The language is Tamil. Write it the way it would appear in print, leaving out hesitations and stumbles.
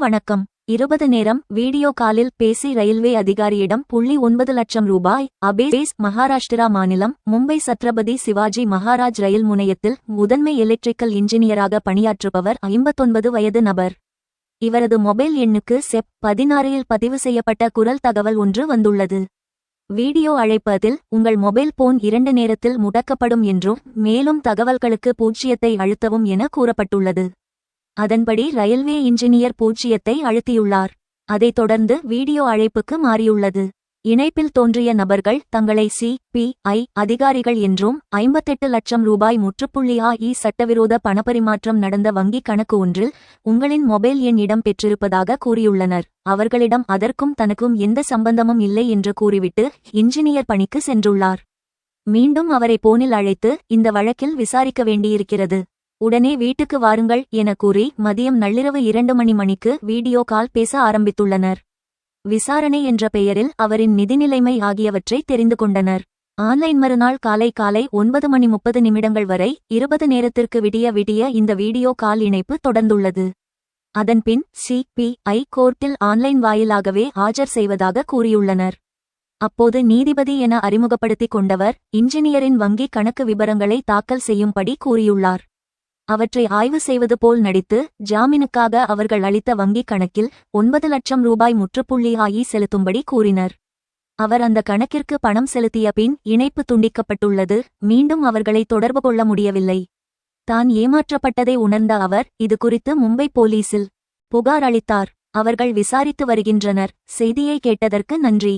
வணக்கம். 20 நேரம் வீடியோ காலில் பேசி ரயில்வே அதிகாரியிடம் $9 லட்சம் அபேஸ். மகாராஷ்டிரா மாநிலம் மும்பை சத்ரபதி சிவாஜி மகாராஜ் ரயில் முனையத்தில் முதன்மை எலக்ட்ரிக்கல் இன்ஜினியராக பணியாற்றுபவர் 59 வயது நபர். இவரது மொபைல் எண்ணுக்கு செப்.16 பதிவு செய்யப்பட்ட குரல் தகவல் ஒன்று வந்துள்ளது. வீடியோ அழைப்பதில் உங்கள் மொபைல் போன் 2 நேரத்தில் முடக்கப்படும் என்றும் மேலும் தகவல்களுக்கு 0 அழுத்தவும் என கூறப்பட்டுள்ளது. அதன்படி ரயில்வே இன்ஜினியர் 0 அழுத்தியுள்ளார். அதைத் தொடர்ந்து வீடியோ அழைப்புக்கு மாறியுள்ளது. இணைப்பில் தோன்றிய நபர்கள் தங்களை சி.பி.ஐ. அதிகாரிகள் என்றும் 58 லட்சம் முற்றுப்புள்ளி சட்டவிரோத பணப்பரிமாற்றம் நடந்த வங்கிக் கணக்கு ஒன்றில் உங்களின் மொபைல் எண் இடம் பெற்றிருப்பதாக கூறியுள்ளனர். அவர்களிடம் அதற்கும் தனக்கும் எந்த சம்பந்தமும் இல்லை என்று கூறிவிட்டு இன்ஜினியர் பணிக்கு சென்றுள்ளார். மீண்டும் அவரை போனில் அழைத்து இந்த வழக்கில் விசாரிக்க வேண்டியிருக்கிறது, உடனே வீட்டுக்கு வாருங்கள் என கூறி மதியம் நள்ளிரவு 2 மணிக்கு வீடியோ கால் பேச ஆரம்பித்துள்ளனர். விசாரணை என்ற பெயரில் அவரின் நிதிநிலைமை ஆகியவற்றை தெரிந்து கொண்டனர். ஆன்லைன் மறுநாள் காலை 9:30 வரை 20 நேரத்திற்கு விடிய இந்த வீடியோ கால் இணைப்பு தொடர்ந்துள்ளது. அதன்பின் சி.பி.ஐ. கோர்ட்டில் ஆன்லைன் வாயிலாகவே ஆஜர் செய்வதாக கூறியுள்ளனர். அப்போது நீதிபதி என அறிமுகப்படுத்திக் கொண்டவர் இன்ஜினியரின் வங்கி கணக்கு விபரங்களை தாக்கல் செய்யும்படி கூறியுள்ளார். அவற்றை ஆய்வு செய்வது போல் நடித்து ஜாமீனுக்காக அவர்கள் அளித்த வங்கிக் கணக்கில் $9 லட்சம் முற்றுப்புள்ளி செலுத்தும்படி கூறினர். அவர் அந்த கணக்கிற்கு பணம் செலுத்திய பின் இணைப்பு துண்டிக்கப்பட்டுள்ளது. மீண்டும் அவர்களை தொடர்பு கொள்ள முடியவில்லை. தான் ஏமாற்றப்பட்டதை உணர்ந்த அவர் இது குறித்து மும்பை போலீசில் புகார் அளித்தார். அவர்கள் விசாரித்து வருகின்றனர். செய்தியை கேட்டதற்கு நன்றி.